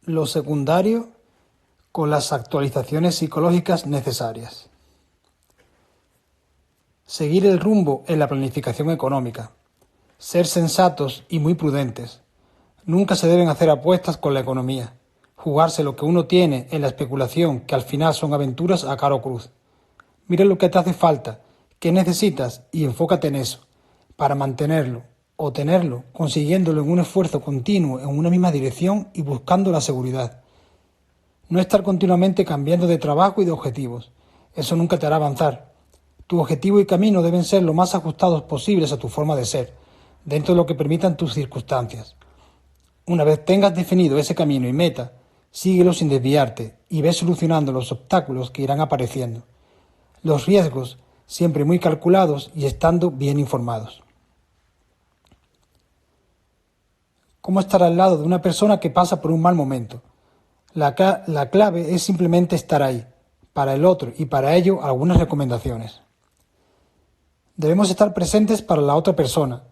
lo secundario con las actualizaciones psicológicas necesarias. Seguir el rumbo en la planificación económica. Ser sensatos y muy prudentes. Nunca se deben hacer apuestas con la economía. Jugarse lo que uno tiene en la especulación, que al final son aventuras a cara o cruz. Mira lo que te hace falta, qué necesitas y enfócate en eso, para mantenerlo o tenerlo, consiguiéndolo en un esfuerzo continuo en una misma dirección y buscando la seguridad. No estar continuamente cambiando de trabajo y de objetivos. Eso nunca te hará avanzar. Tu objetivo y camino deben ser lo más ajustados posibles a tu forma de ser, dentro de lo que permitan tus circunstancias. Una vez tengas definido ese camino y meta, síguelo sin desviarte y ve solucionando los obstáculos que irán apareciendo. Los riesgos, siempre muy calculados y estando bien informados. ¿Cómo estar al lado de una persona que pasa por un mal momento? La clave es simplemente estar ahí, para el otro, y para ello algunas recomendaciones. Debemos estar presentes para la otra persona,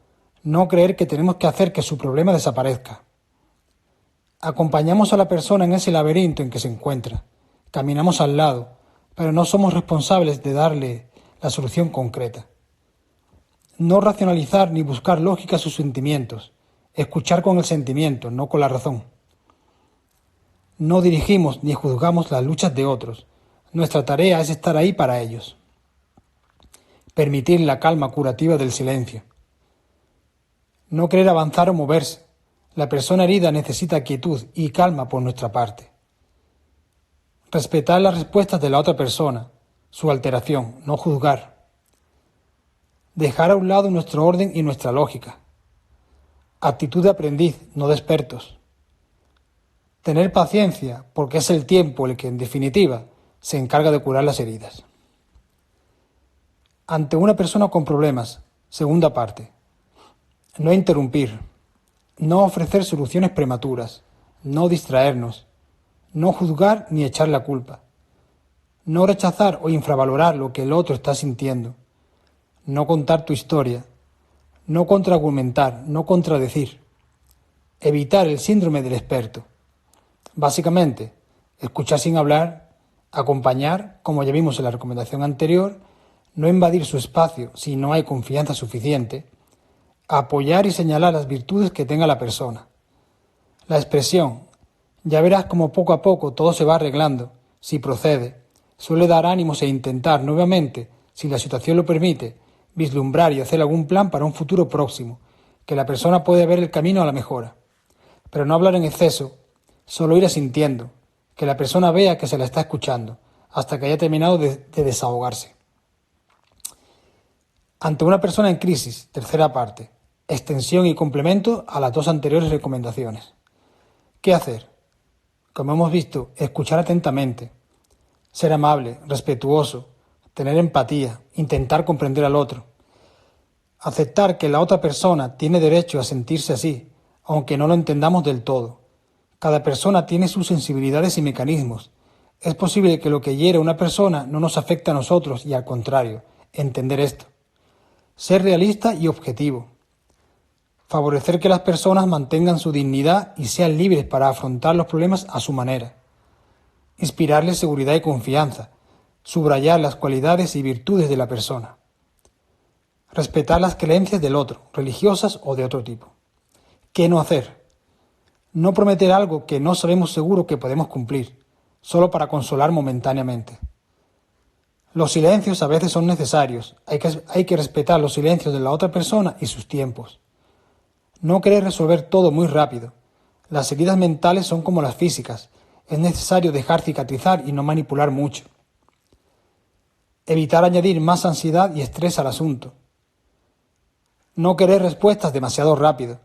no creer que tenemos que hacer que su problema desaparezca. Acompañamos a la persona en ese laberinto en que se encuentra, caminamos al lado, pero no somos responsables de darle la solución concreta. No racionalizar ni buscar lógica a sus sentimientos, escuchar con el sentimiento, no con la razón. No dirigimos ni juzgamos las luchas de otros, nuestra tarea es estar ahí para ellos. Permitir la calma curativa del silencio. No querer avanzar o moverse. La persona herida necesita quietud y calma por nuestra parte. Respetar las respuestas de la otra persona, su alteración, no juzgar. Dejar a un lado nuestro orden y nuestra lógica. Actitud de aprendiz, no de expertos. Tener paciencia, porque es el tiempo el que, en definitiva, se encarga de curar las heridas. Ante una persona con problemas, segunda parte. No interrumpir. No ofrecer soluciones prematuras. No distraernos. No juzgar ni echar la culpa. No rechazar o infravalorar lo que el otro está sintiendo. No contar tu historia. No contraargumentar, no contradecir. Evitar el síndrome del experto. Básicamente, escuchar sin hablar, acompañar, como ya vimos en la recomendación anterior, no invadir su espacio si no hay confianza suficiente, apoyar y señalar las virtudes que tenga la persona. La expresión, ya verás como poco a poco todo se va arreglando, si procede, suele dar ánimos e intentar nuevamente, si la situación lo permite, vislumbrar y hacer algún plan para un futuro próximo, que la persona puede ver el camino a la mejora. Pero no hablar en exceso, solo ir asintiendo, que la persona vea que se la está escuchando, hasta que haya terminado de desahogarse. Ante una persona en crisis, tercera parte, extensión y complemento a las dos anteriores recomendaciones. ¿Qué hacer? Como hemos visto, escuchar atentamente, ser amable, respetuoso, tener empatía, intentar comprender al otro, aceptar que la otra persona tiene derecho a sentirse así, aunque no lo entendamos del todo. Cada persona tiene sus sensibilidades y mecanismos. Es posible que lo que hiere a una persona no nos afecte a nosotros y al contrario, entender esto. Ser realista y objetivo. Favorecer que las personas mantengan su dignidad y sean libres para afrontar los problemas a su manera. Inspirarles seguridad y confianza. Subrayar las cualidades y virtudes de la persona. Respetar las creencias del otro, religiosas o de otro tipo. ¿Qué no hacer? No prometer algo que no sabemos seguro que podemos cumplir, solo para consolar momentáneamente. Los silencios a veces son necesarios, hay que respetar los silencios de la otra persona y sus tiempos. No querer resolver todo muy rápido. Las heridas mentales son como las físicas, es necesario dejar cicatrizar y no manipular mucho. Evitar añadir más ansiedad y estrés al asunto. No querer respuestas demasiado rápido.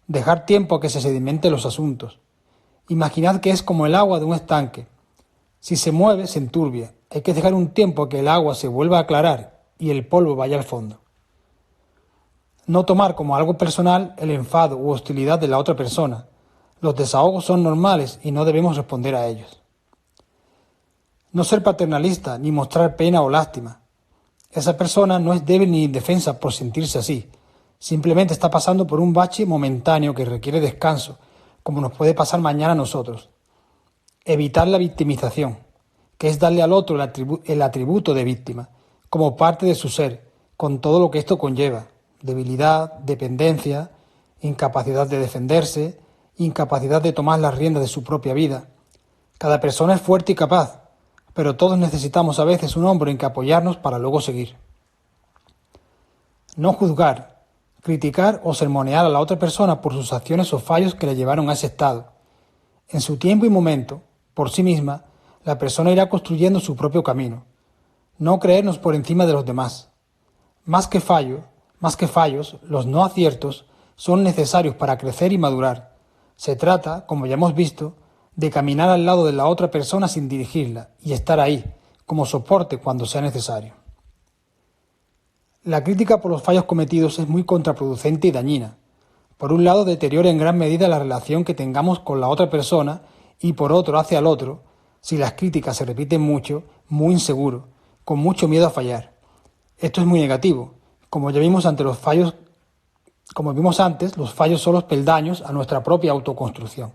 Dejar tiempo a que se sedimenten los asuntos. Imaginad que es como el agua de un estanque. Si se mueve, se enturbia. Hay que dejar un tiempo a que el agua se vuelva a aclarar y el polvo vaya al fondo. No tomar como algo personal el enfado u hostilidad de la otra persona. Los desahogos son normales y no debemos responder a ellos. No ser paternalista ni mostrar pena o lástima. Esa persona no es débil ni indefensa por sentirse así. Simplemente está pasando por un bache momentáneo que requiere descanso, como nos puede pasar mañana a nosotros. Evitar la victimización, que es darle al otro el atributo de víctima, como parte de su ser, con todo lo que esto conlleva: debilidad, dependencia, incapacidad de defenderse, incapacidad de tomar las riendas de su propia vida. Cada persona es fuerte y capaz, pero todos necesitamos a veces un hombro en que apoyarnos para luego seguir. No juzgar, criticar o sermonear a la otra persona por sus acciones o fallos que le llevaron a ese estado. En su tiempo y momento, por sí misma, la persona irá construyendo su propio camino. No creernos por encima de los demás. Más que fallos, los no aciertos son necesarios para crecer y madurar. Se trata, como ya hemos visto, de caminar al lado de la otra persona sin dirigirla y estar ahí, como soporte cuando sea necesario. La crítica por los fallos cometidos es muy contraproducente y dañina. Por un lado, deteriora en gran medida la relación que tengamos con la otra persona y por otro hace al otro, si las críticas se repiten mucho, muy inseguro, con mucho miedo a fallar. Esto es muy negativo. Como vimos antes, los fallos son los peldaños a nuestra propia autoconstrucción.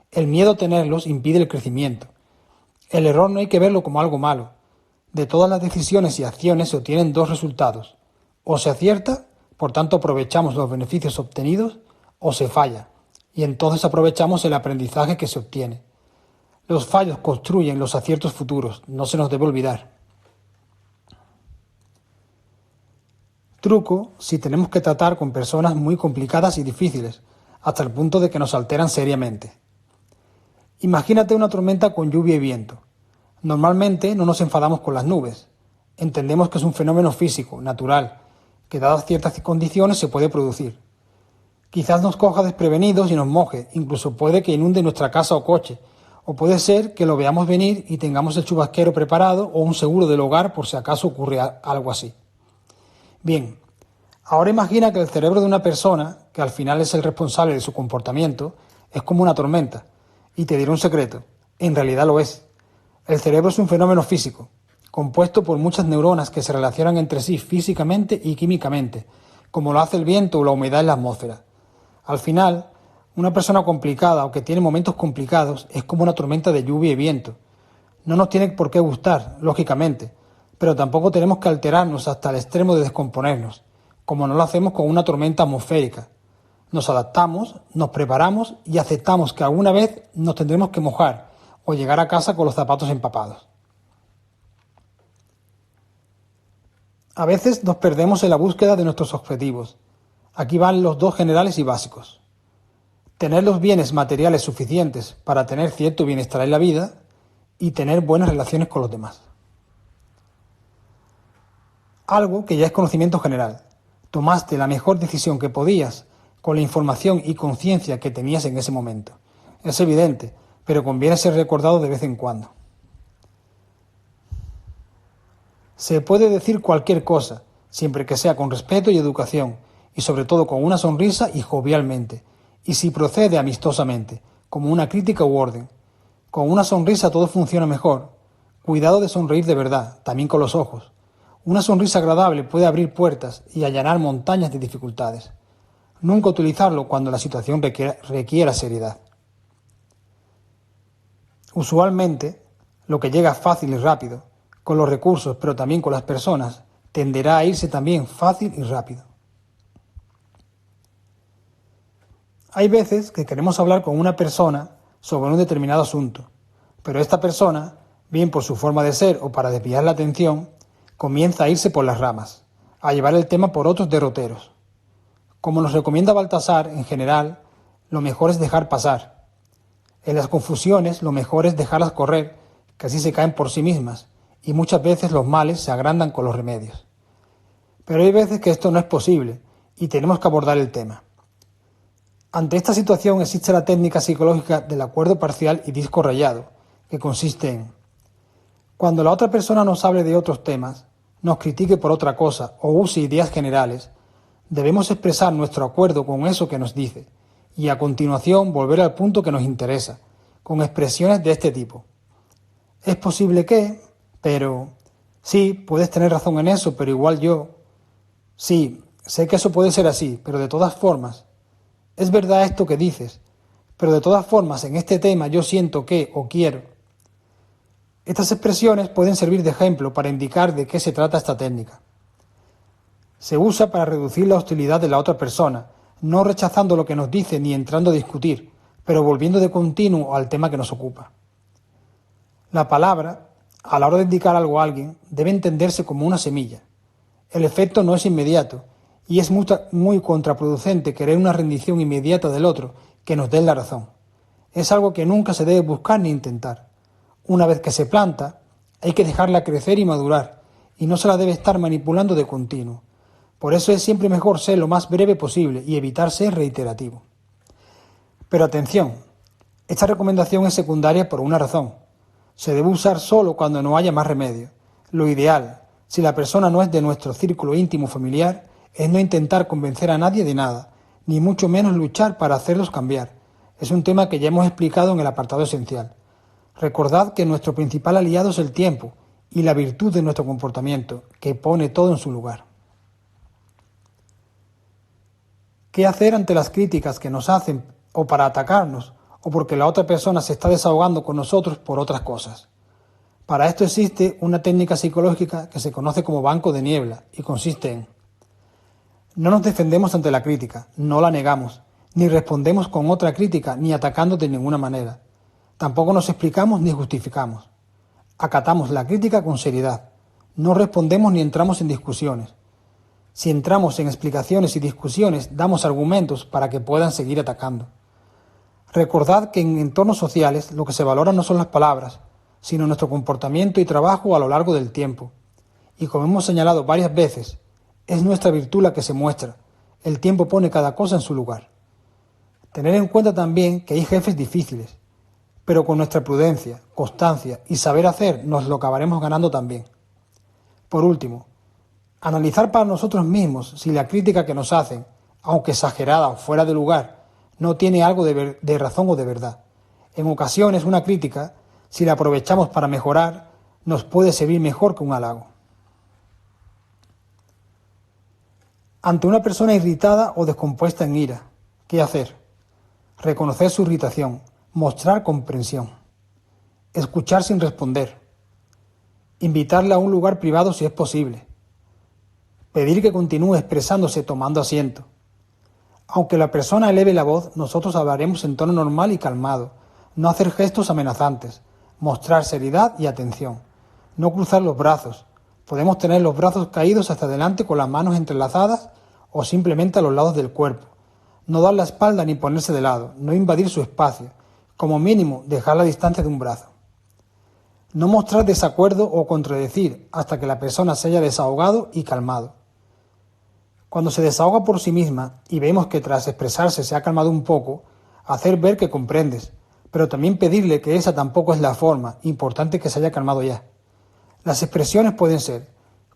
El miedo a tenerlos impide el crecimiento. El error no hay que verlo como algo malo. De todas las decisiones y acciones se obtienen dos resultados: o se acierta, por tanto aprovechamos los beneficios obtenidos, o se falla, y entonces aprovechamos el aprendizaje que se obtiene. Los fallos construyen los aciertos futuros, no se nos debe olvidar. Truco si tenemos que tratar con personas muy complicadas y difíciles, hasta el punto de que nos alteran seriamente. Imagínate una tormenta con lluvia y viento. Normalmente no nos enfadamos con las nubes. Entendemos que es un fenómeno físico, natural, que dadas ciertas condiciones se puede producir. Quizás nos coja desprevenidos y nos moje, incluso puede que inunde nuestra casa o coche, o puede ser que lo veamos venir y tengamos el chubasquero preparado o un seguro del hogar por si acaso ocurre algo así. Bien, ahora imagina que el cerebro de una persona, que al final es el responsable de su comportamiento, es como una tormenta. Y te diré un secreto, en realidad lo es. El cerebro es un fenómeno físico, compuesto por muchas neuronas que se relacionan entre sí físicamente y químicamente, como lo hace el viento o la humedad en la atmósfera. Al final, una persona complicada o que tiene momentos complicados es como una tormenta de lluvia y viento. No nos tiene por qué gustar, lógicamente, pero tampoco tenemos que alterarnos hasta el extremo de descomponernos, como no lo hacemos con una tormenta atmosférica. Nos adaptamos, nos preparamos y aceptamos que alguna vez nos tendremos que mojar o llegar a casa con los zapatos empapados. A veces nos perdemos en la búsqueda de nuestros objetivos. Aquí van los dos generales y básicos. Tener los bienes materiales suficientes para tener cierto bienestar en la vida y tener buenas relaciones con los demás. Algo que ya es conocimiento general. Tomaste la mejor decisión que podías con la información y conciencia que tenías en ese momento. Es evidente, pero conviene ser recordado de vez en cuando. Se puede decir cualquier cosa, siempre que sea con respeto y educación, y sobre todo con una sonrisa y jovialmente, y si procede amistosamente, como una crítica u orden. Con una sonrisa todo funciona mejor. Cuidado de sonreír de verdad, también con los ojos. Una sonrisa agradable puede abrir puertas y allanar montañas de dificultades. Nunca utilizarlo cuando la situación requiera seriedad. Usualmente, lo que llega fácil y rápido, con los recursos pero también con las personas, tenderá a irse también fácil y rápido. Hay veces que queremos hablar con una persona sobre un determinado asunto, pero esta persona, bien por su forma de ser o para desviar la atención, comienza a irse por las ramas, a llevar el tema por otros derroteros. Como nos recomienda Baltasar, en general, lo mejor es dejar pasar. En las confusiones, lo mejor es dejarlas correr, que así se caen por sí mismas, y muchas veces los males se agrandan con los remedios. Pero hay veces que esto no es posible, y tenemos que abordar el tema. Ante esta situación existe la técnica psicológica del acuerdo parcial y disco rayado, que consiste en: cuando la otra persona nos hable de otros temas, nos critique por otra cosa o use ideas generales, debemos expresar nuestro acuerdo con eso que nos dice y a continuación volver al punto que nos interesa, con expresiones de este tipo. Es posible que, pero, sí, puedes tener razón en eso, pero igual yo. Sí, sé que eso puede ser así, pero de todas formas, es verdad esto que dices, pero de todas formas en este tema yo siento que o quiero. Estas expresiones pueden servir de ejemplo para indicar de qué se trata esta técnica. Se usa para reducir la hostilidad de la otra persona, no rechazando lo que nos dice ni entrando a discutir, pero volviendo de continuo al tema que nos ocupa. La palabra, a la hora de indicar algo a alguien, debe entenderse como una semilla. El efecto no es inmediato y es muy contraproducente querer una rendición inmediata del otro que nos dé la razón. Es algo que nunca se debe buscar ni intentar. Una vez que se planta, hay que dejarla crecer y madurar, y no se la debe estar manipulando de continuo. Por eso es siempre mejor ser lo más breve posible y evitar ser reiterativo. Pero atención, esta recomendación es secundaria por una razón. Se debe usar solo cuando no haya más remedio. Lo ideal, si la persona no es de nuestro círculo íntimo familiar, es no intentar convencer a nadie de nada, ni mucho menos luchar para hacerlos cambiar. Es un tema que ya hemos explicado en el apartado esencial. Recordad que nuestro principal aliado es el tiempo y la virtud de nuestro comportamiento, que pone todo en su lugar. ¿Qué hacer ante las críticas que nos hacen o para atacarnos o porque la otra persona se está desahogando con nosotros por otras cosas? Para esto existe una técnica psicológica que se conoce como banco de niebla y consiste en: no nos defendemos ante la crítica, no la negamos, ni respondemos con otra crítica ni atacando de ninguna manera. Tampoco nos explicamos ni justificamos. Acatamos la crítica con seriedad. No respondemos ni entramos en discusiones. Si entramos en explicaciones y discusiones, damos argumentos para que puedan seguir atacando. Recordad que en entornos sociales lo que se valora no son las palabras, sino nuestro comportamiento y trabajo a lo largo del tiempo. Y como hemos señalado varias veces, es nuestra virtud la que se muestra. El tiempo pone cada cosa en su lugar. Tener en cuenta también que hay jefes difíciles, pero con nuestra prudencia, constancia y saber hacer nos lo acabaremos ganando también. Por último, analizar para nosotros mismos si la crítica que nos hacen, aunque exagerada o fuera de lugar, no tiene algo de razón o de verdad. En ocasiones una crítica, si la aprovechamos para mejorar, nos puede servir mejor que un halago. Ante una persona irritada o descompuesta en ira, ¿qué hacer? Reconocer su irritación, mostrar comprensión, escuchar sin responder, invitarle a un lugar privado si es posible, pedir que continúe expresándose tomando asiento. Aunque la persona eleve la voz, nosotros hablaremos en tono normal y calmado, no hacer gestos amenazantes, mostrar seriedad y atención, no cruzar los brazos. Podemos tener los brazos caídos hacia adelante con las manos entrelazadas o simplemente a los lados del cuerpo. No dar la espalda ni ponerse de lado, no invadir su espacio, como mínimo dejar la distancia de un brazo. No mostrar desacuerdo o contradecir hasta que la persona se haya desahogado y calmado. Cuando se desahoga por sí misma y vemos que tras expresarse se ha calmado un poco, hacer ver que comprendes, pero también pedirle que esa tampoco es la forma, importante que se haya calmado ya. Las expresiones pueden ser: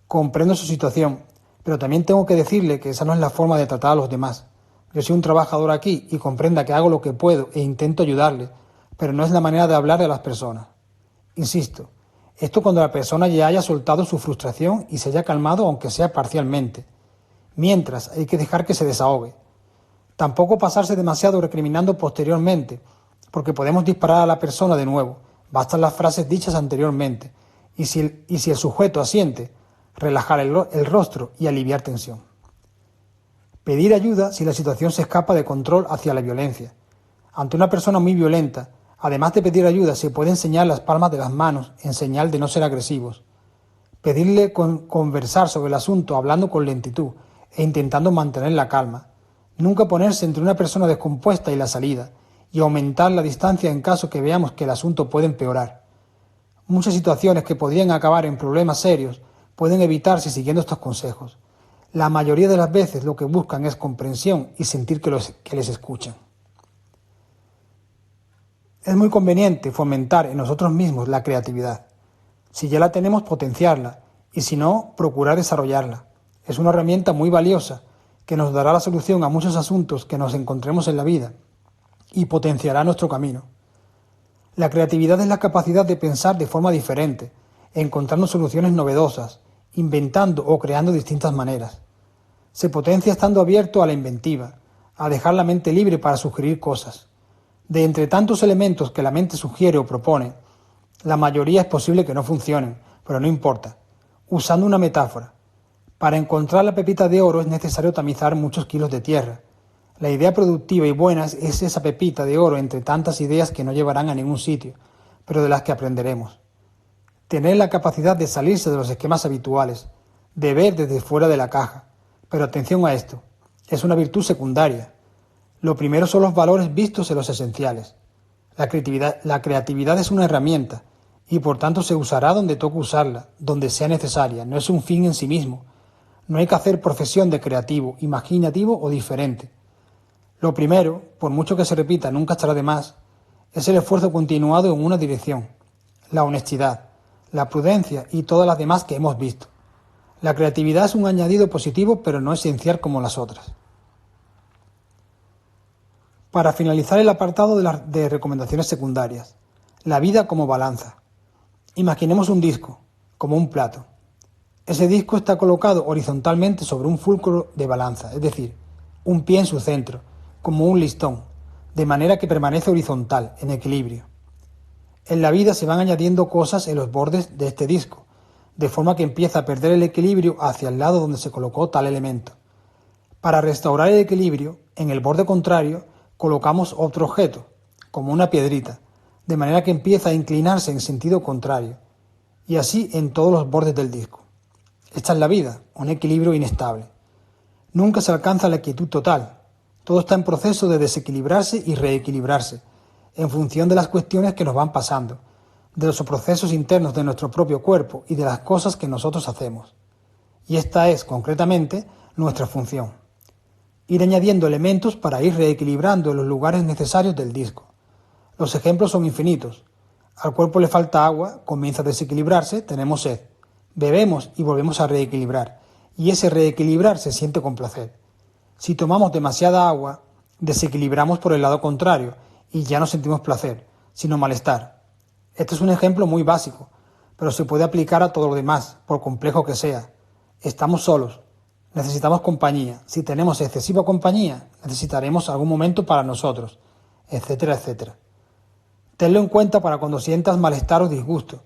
comprendo su situación, pero también tengo que decirle que esa no es la forma de tratar a los demás. Yo soy un trabajador aquí y comprenda que hago lo que puedo e intento ayudarle, pero no es la manera de hablarle a las personas. Insisto, esto cuando la persona ya haya soltado su frustración y se haya calmado aunque sea parcialmente. Mientras, hay que dejar que se desahogue. Tampoco pasarse demasiado recriminando posteriormente, porque podemos disparar a la persona de nuevo. Bastan las frases dichas anteriormente. Y si el sujeto asiente, relajar el rostro y aliviar tensión. Pedir ayuda si la situación se escapa de control hacia la violencia. Ante una persona muy violenta, además de pedir ayuda, se puede enseñar las palmas de las manos en señal de no ser agresivos. Pedirle conversar sobre el asunto hablando con lentitud e intentando mantener la calma. Nunca ponerse entre una persona descompuesta y la salida, y aumentar la distancia en caso que veamos que el asunto puede empeorar. Muchas situaciones que podrían acabar en problemas serios pueden evitarse siguiendo estos consejos. La mayoría de las veces lo que buscan es comprensión y sentir que les escuchan. Es muy conveniente fomentar en nosotros mismos la creatividad. Si ya la tenemos, potenciarla, y si no, procurar desarrollarla. Es una herramienta muy valiosa que nos dará la solución a muchos asuntos que nos encontremos en la vida y potenciará nuestro camino. La creatividad es la capacidad de pensar de forma diferente, encontrando soluciones novedosas, inventando o creando distintas maneras. Se potencia estando abierto a la inventiva, a dejar la mente libre para sugerir cosas. De entre tantos elementos que la mente sugiere o propone, la mayoría es posible que no funcionen, pero no importa. Usando una metáfora, para encontrar la pepita de oro es necesario tamizar muchos kilos de tierra. La idea productiva y buena es esa pepita de oro entre tantas ideas que no llevarán a ningún sitio, pero de las que aprenderemos. Tener la capacidad de salirse de los esquemas habituales, de ver desde fuera de la caja. Pero atención a esto, es una virtud secundaria. Lo primero son los valores vistos en los esenciales. La creatividad es una herramienta y por tanto se usará donde toque usarla, donde sea necesaria, no es un fin en sí mismo. No hay que hacer profesión de creativo, imaginativo o diferente. Lo primero, por mucho que se repita, nunca estará de más, es el esfuerzo continuado en una dirección, la honestidad, la prudencia y todas las demás que hemos visto. La creatividad es un añadido positivo, pero no esencial como las otras. Para finalizar el apartado de recomendaciones secundarias, la vida como balanza. Imaginemos un disco, como un plato. Ese disco está colocado horizontalmente sobre un fulcro de balanza, es decir, un pie en su centro, como un listón, de manera que permanece horizontal, en equilibrio. En la vida se van añadiendo cosas en los bordes de este disco, de forma que empieza a perder el equilibrio hacia el lado donde se colocó tal elemento. Para restaurar el equilibrio, en el borde contrario, colocamos otro objeto, como una piedrita, de manera que empieza a inclinarse en sentido contrario, y así en todos los bordes del disco. Esta es la vida, un equilibrio inestable. Nunca se alcanza la quietud total, todo está en proceso de desequilibrarse y reequilibrarse, en función de las cuestiones que nos van pasando, de los procesos internos de nuestro propio cuerpo y de las cosas que nosotros hacemos. Y esta es, concretamente, nuestra función. Ir añadiendo elementos para ir reequilibrando en los lugares necesarios del disco. Los ejemplos son infinitos. Al cuerpo le falta agua, comienza a desequilibrarse, tenemos sed. Bebemos y volvemos a reequilibrar. Y ese reequilibrar se siente con placer. Si tomamos demasiada agua, desequilibramos por el lado contrario y ya no sentimos placer, sino malestar. Este es un ejemplo muy básico, pero se puede aplicar a todo lo demás, por complejo que sea. Estamos solos, necesitamos compañía. Si tenemos excesiva compañía, necesitaremos algún momento para nosotros, etcétera, etcétera. Tenlo en cuenta para cuando sientas malestar o disgusto.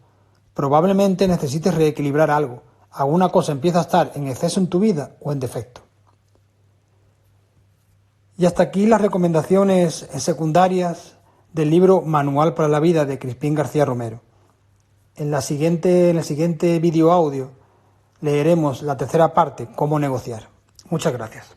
Probablemente necesites reequilibrar algo. Alguna cosa empieza a estar en exceso en tu vida o en defecto. Y hasta aquí las recomendaciones secundarias del libro Manual para la Vida de Crispín García Romero. En el siguiente vídeo audio leeremos la tercera parte, cómo negociar. Muchas gracias.